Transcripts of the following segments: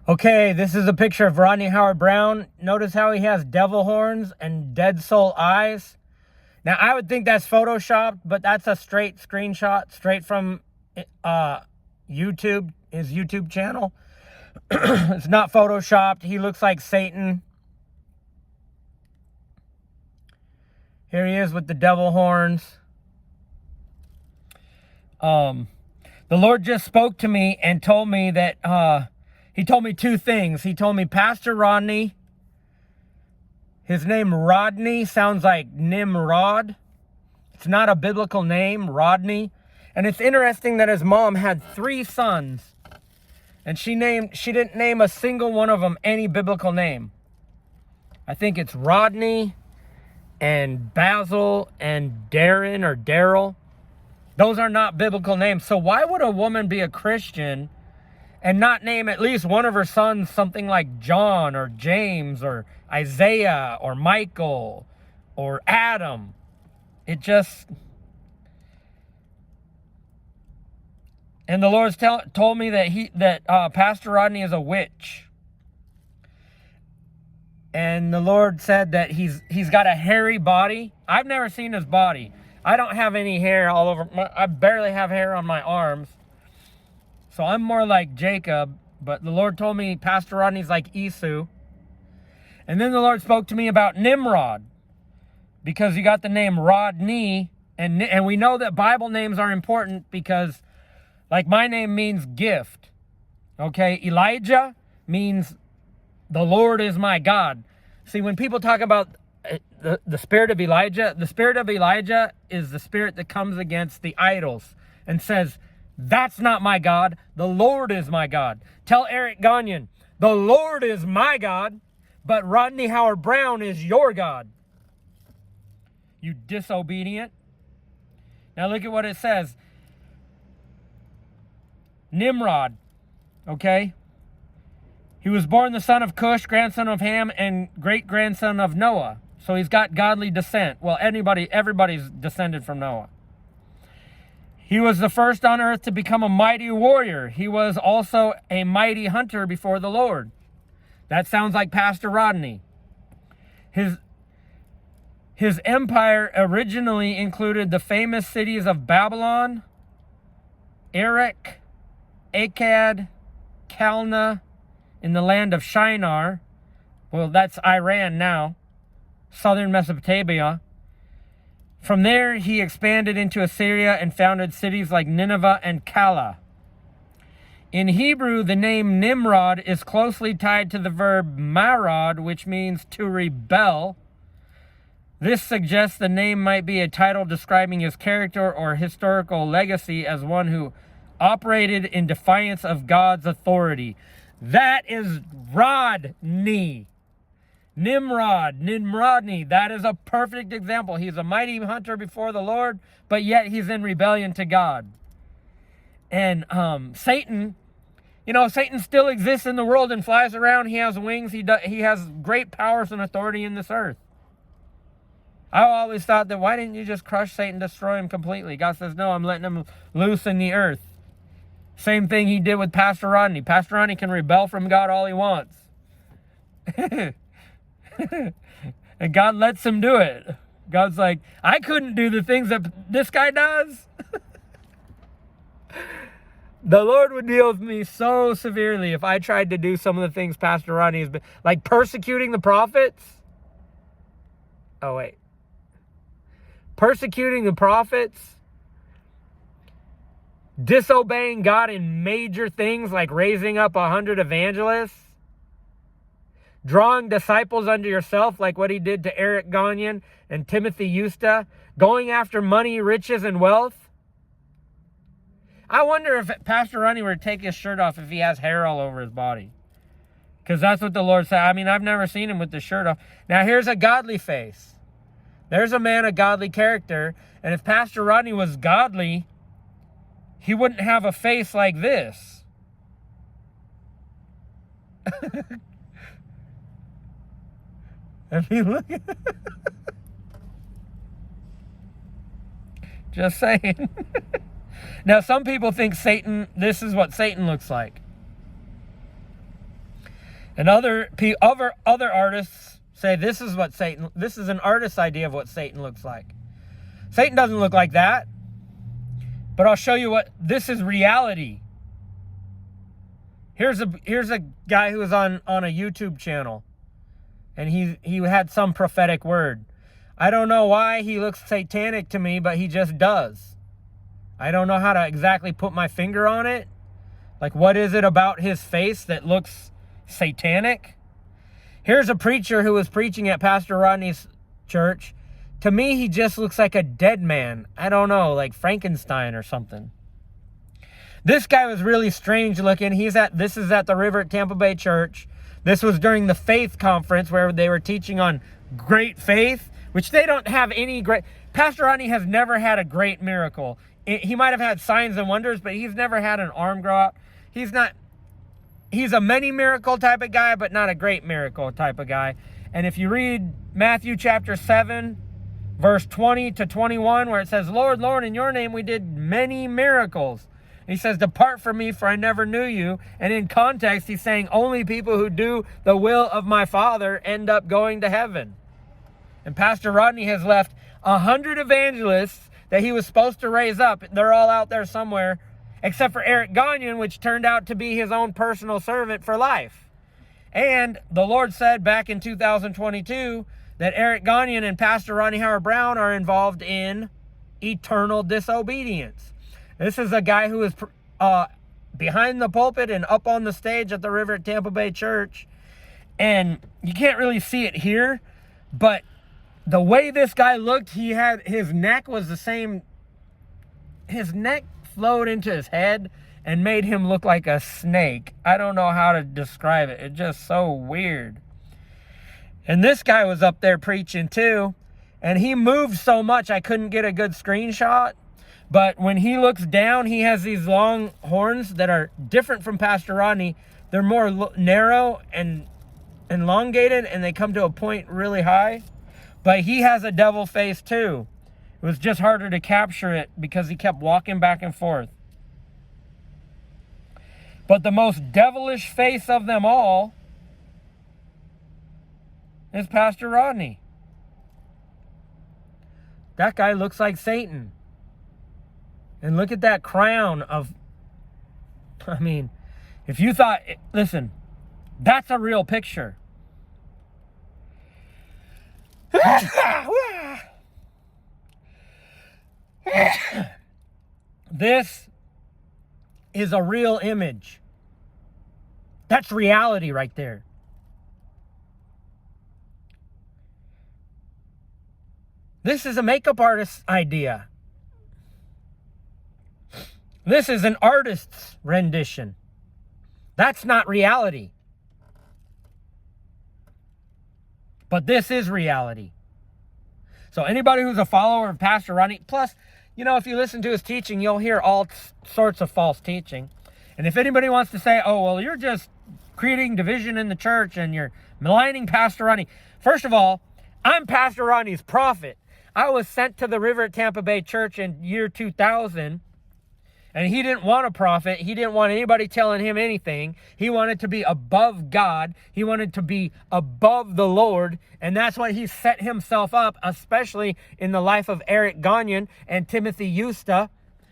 Okay, this is a picture of Rodney Howard Browne. Notice how he has devil horns and dead soul eyes. Now, I would think that's photoshopped, but that's a straight screenshot, straight from YouTube, his YouTube channel. It's not photoshopped. He looks like Satan. Here he is with the devil horns. The Lord just spoke to me and told me that he told me two things. He told me Pastor Rodney, his name Rodney sounds like Nimrod. It's not a biblical name, Rodney. And it's interesting that his mom had 3 sons. And she didn't name a single one of them any biblical name. I think it's Rodney and Basil and Darren or Daryl. Those are not biblical names. So why would a woman be a Christian and not name at least one of her sons something like John or James or Isaiah or Michael or Adam? It just... And the Lord's told me that Pastor Rodney is a witch. And the Lord said that he's got a hairy body. I've never seen his body. I don't have any hair all over. I barely have hair on my arms. So I'm more like Jacob. But the Lord told me Pastor Rodney's like Esau. And then the Lord spoke to me about Nimrod. Because you got the name Rodney. And we know that Bible names are important because... Like my name means gift. Okay, Elijah means the Lord is my God. See, when people talk about the spirit of Elijah is the spirit that comes against the idols and says, that's not my God, the Lord is my God. Tell Eric Gagnon, the Lord is my God, but Rodney Howard Browne is your God. You disobedient. Now look at what it says. Nimrod, okay? He was born the son of Cush, grandson of Ham, and great-grandson of Noah. So he's got godly descent. Well, everybody's descended from Noah. He was the first on earth to become a mighty warrior. He was also a mighty hunter before the Lord. That sounds like Pastor Rodney. His empire originally included the famous cities of Babylon, Erech, Akkad, Calneh, in the land of Shinar. Well, that's Iran now. Southern Mesopotamia. From there, he expanded into Assyria and founded cities like Nineveh and Calah. In Hebrew, the name Nimrod is closely tied to the verb marad, which means to rebel. This suggests the name might be a title describing his character or historical legacy as one who operated in defiance of God's authority. That is Rodney. Nimrodney. That is a perfect example. He's a mighty hunter before the Lord, but yet he's in rebellion to God. And Satan, Satan still exists in the world and flies around. He has wings. He has great powers and authority in this earth. I always thought that why didn't you just crush Satan, destroy him completely? God says, no, I'm letting him loose in the earth. Same thing he did with Pastor Rodney. Pastor Rodney can rebel from God all he wants. And God lets him do it. God's like, I couldn't do the things that this guy does. The Lord would deal with me so severely if I tried to do some of the things Pastor Rodney has been, like persecuting the prophets. Oh, wait. Persecuting the prophets. Disobeying God in major things like raising up 100 evangelists. Drawing disciples unto yourself like what he did to Eric Gagnon and Timothy Eusta. Going after money, riches, and wealth. I wonder if Pastor Rodney were to take his shirt off if he has hair all over his body. Because that's what the Lord said. I mean, I've never seen him with the shirt off. Now, here's a godly face. There's a man of godly character. And if Pastor Rodney was godly, he wouldn't have a face like this. If you look at just saying. Now, some people think Satan, this is what Satan looks like. And other artists say this is an artist's idea of what Satan looks like. Satan doesn't look like that. But I'll show you this is reality. Here's a guy who was on a YouTube channel, and he had some prophetic word. I don't know why he looks satanic to me, but he just does. I don't know how to exactly put my finger on it. Like, what is it about his face that looks satanic? Here's a preacher who was preaching at Pastor Rodney's church. To me, he just looks like a dead man. I don't know, like Frankenstein or something. This guy was really strange looking. This is at the River at Tampa Bay Church. This was during the faith conference where they were teaching on great faith, which they don't have any great. Pastor Rodney has never had a great miracle. He might have had signs and wonders, but he's never had an arm grow out. He's a many miracle type of guy, but not a great miracle type of guy. And if you read Matthew chapter 7, verse 20 to 21, where it says, Lord, Lord, in your name we did many miracles. He says, depart from me, for I never knew you. And in context, he's saying only people who do the will of my Father end up going to heaven. And Pastor Rodney has left 100 evangelists that he was supposed to raise up. They're all out there somewhere, except for Eric Gagnon, which turned out to be his own personal servant for life. And the Lord said back in 2022 that Eric Gagnon and Pastor Rodney Browne are involved in eternal disobedience. This is a guy who is behind the pulpit and up on the stage at the River at Tampa Bay Church. And you can't really see it here, but the way this guy looked, his neck was the same. His neck flowed into his head and made him look like a snake. I don't know how to describe it. It's just so weird. And this guy was up there preaching too, and he moved so much I couldn't get a good screenshot. But when he looks down, he has these long horns that are different from Pastor Rodney. They're more narrow and elongated, and they come to a point really high. But he has a devil face too. It was just harder to capture it because he kept walking back and forth. But the most devilish face of them all is Pastor Rodney. That guy looks like Satan. And look at that crown of, if you thought, listen, that's a real picture. This is a real image. That's reality right there. This is a makeup artist's idea. This is an artist's rendition. That's not reality. But this is reality. So anybody who's a follower of Pastor Rodney, plus, if you listen to his teaching, you'll hear all sorts of false teaching. And if anybody wants to say, oh, well, you're just creating division in the church and you're maligning Pastor Rodney. First of all, I'm Pastor Rodney's prophet. I was sent to the River at Tampa Bay Church in year 2000. And he didn't want a prophet. He didn't want anybody telling him anything. He wanted to be above God. He wanted to be above the Lord. And that's why he set himself up, especially in the life of Eric Gagnon and Timothy Eusta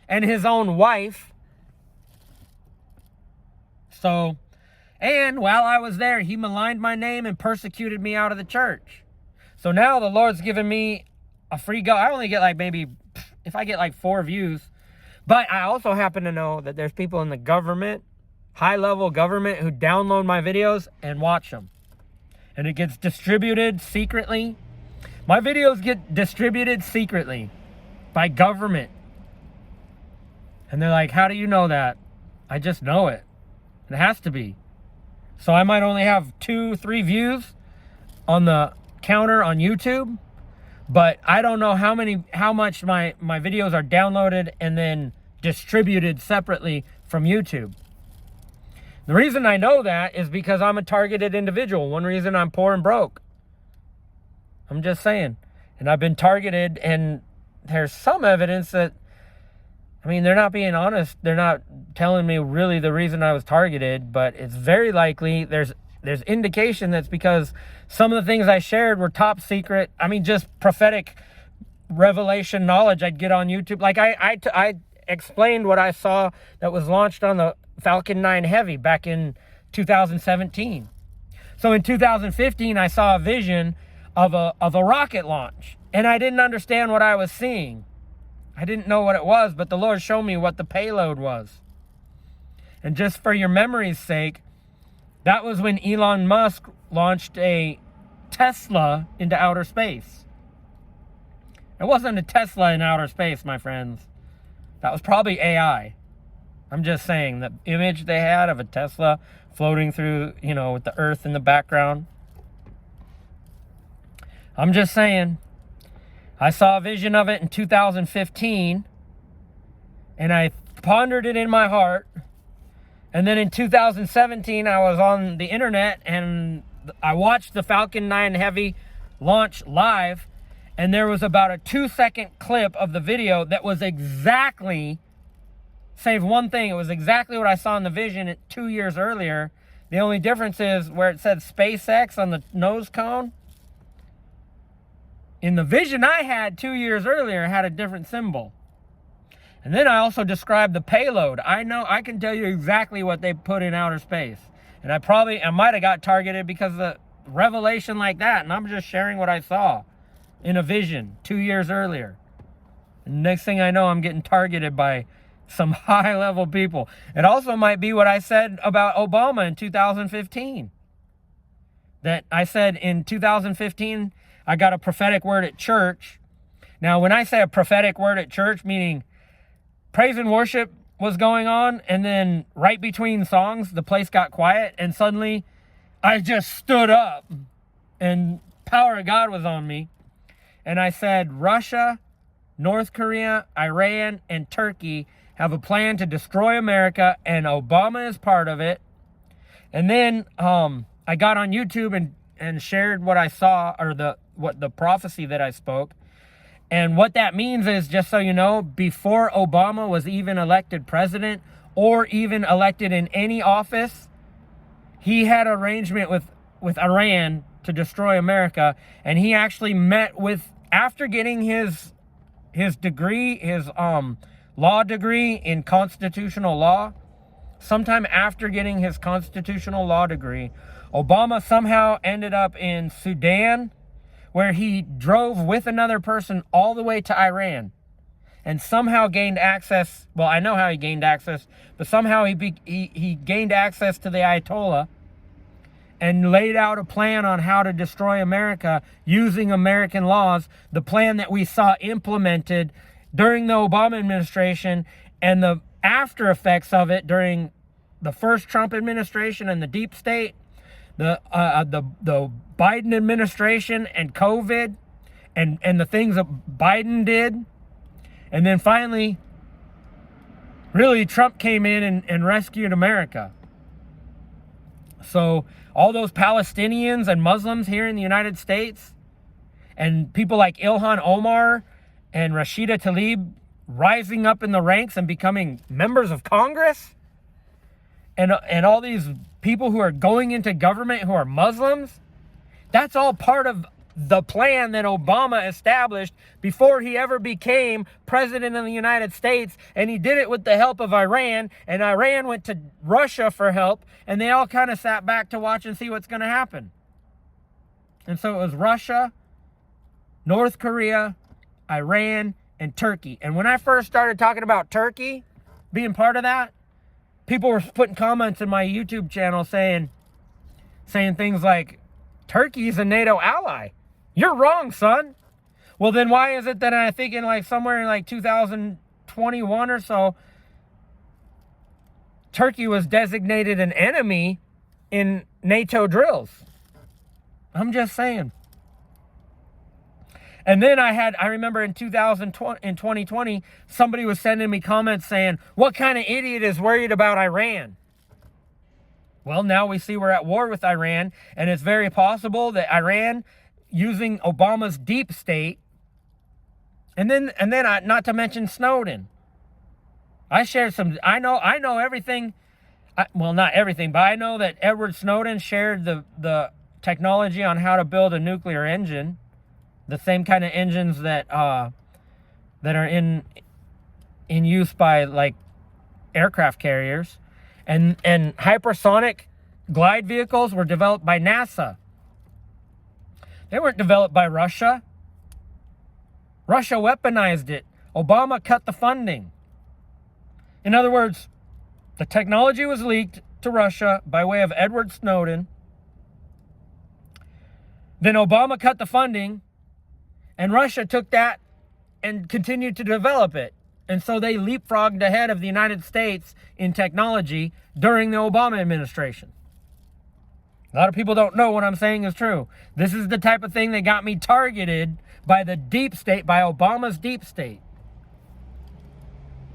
and his own wife. So, and while I was there, he maligned my name and persecuted me out of the church. So now the Lord's given me a free go. I only get if I get 4 views. But I also happen to know that there's people in the government, high-level government, who download my videos and watch them. And it gets distributed secretly. My videos get distributed secretly by government. And they're like, how do you know that? I just know it. It has to be. So I might only have 2-3 views on the counter on YouTube. But I don't know how much my videos are downloaded and then distributed separately from YouTube. The reason I know that is because I'm a targeted individual. One reason I'm poor and broke. I'm just saying. And I've been targeted, and there's some evidence that, they're not being honest. They're not telling me really the reason I was targeted, but it's very likely there's there's indication that's because some of the things I shared were top secret. I mean, just prophetic revelation knowledge I'd get on YouTube. Like I explained what I saw that was launched on the Falcon 9 Heavy back in 2017. So in 2015, I saw a vision of a rocket launch, and I didn't understand what I was seeing. I didn't know what it was, but the Lord showed me what the payload was. And just for your memory's sake, that was when Elon Musk launched a Tesla into outer space. It wasn't a Tesla in outer space, my friends. That was probably AI. I'm just saying, the image they had of a Tesla floating through, with the earth in the background. I'm just saying, I saw a vision of it in 2015, and I pondered it in my heart. And then in 2017, I was on the internet, and I watched the Falcon 9 Heavy launch live, and there was about a 2-second clip of the video that was exactly, save one thing, it was exactly what I saw in the vision 2 years earlier. The only difference is where it said SpaceX on the nose cone. In the vision I had 2 years earlier, it had a different symbol. And then I also described the payload. I can tell you exactly what they put in outer space. And I might have got targeted because of the revelation like that. And I'm just sharing what I saw in a vision 2 years earlier. And next thing I know, I'm getting targeted by some high-level people. It also might be what I said about Obama in 2015. That I said in 2015, I got a prophetic word at church. Now, when I say a prophetic word at church, meaning praise and worship was going on, and then right between songs, the place got quiet, and suddenly I just stood up, and power of God was on me. And I said, Russia, North Korea, Iran, and Turkey have a plan to destroy America, and Obama is part of it. And then I got on YouTube and shared what I saw, or the prophecy that I spoke. And what that means is, just so you know, before Obama was even elected president or even elected in any office, he had an arrangement with Iran to destroy America. And he actually met with, after getting his degree, his law degree in constitutional law, sometime after getting his constitutional law degree, Obama somehow ended up in Sudan, where he drove with another person all the way to Iran and somehow gained access. Well, I know how he gained access, but somehow he gained access to the Ayatollah and laid out a plan on how to destroy America using American laws, the plan that we saw implemented during the Obama administration and the after effects of it during the first Trump administration and the deep state, the Biden administration and COVID and the things that Biden did. And then finally, really, Trump came in and rescued America. So all those Palestinians and Muslims here in the United States and people like Ilhan Omar and Rashida Tlaib rising up in the ranks and becoming members of Congress, and all these people who are going into government who are Muslims, that's all part of the plan that Obama established before he ever became president of the United States. And he did it with the help of Iran, and Iran went to Russia for help, and they all kind of sat back to watch and see what's going to happen. And so it was Russia, North Korea, Iran, and Turkey. And when I first started talking about Turkey being part of that, people were putting comments in my YouTube channel saying things like, Turkey's a NATO ally. You're wrong, son. Well, then why is it that I think in somewhere in 2021 or so, Turkey was designated an enemy in NATO drills? I'm just saying. And then I remember in 2020, somebody was sending me comments saying, what kind of idiot is worried about Iran? Well, now we see we're at war with Iran, and it's very possible that Iran, using Obama's deep state, and then not to mention Snowden. I know everything. well, not everything, but I know that Edward Snowden shared the technology on how to build a nuclear engine, the same kind of engines that that are in use by like aircraft carriers, and hypersonic glide vehicles were developed by NASA. They weren't developed by Russia. Russia weaponized it. Obama cut the funding. In other words, the technology was leaked to Russia by way of Edward Snowden. Then Obama cut the funding, and Russia took that and continued to develop it. And so they leapfrogged ahead of the United States in technology during the Obama administration. A lot of people don't know what I'm saying is true. This is the type of thing that got me targeted by the deep state, by Obama's deep state.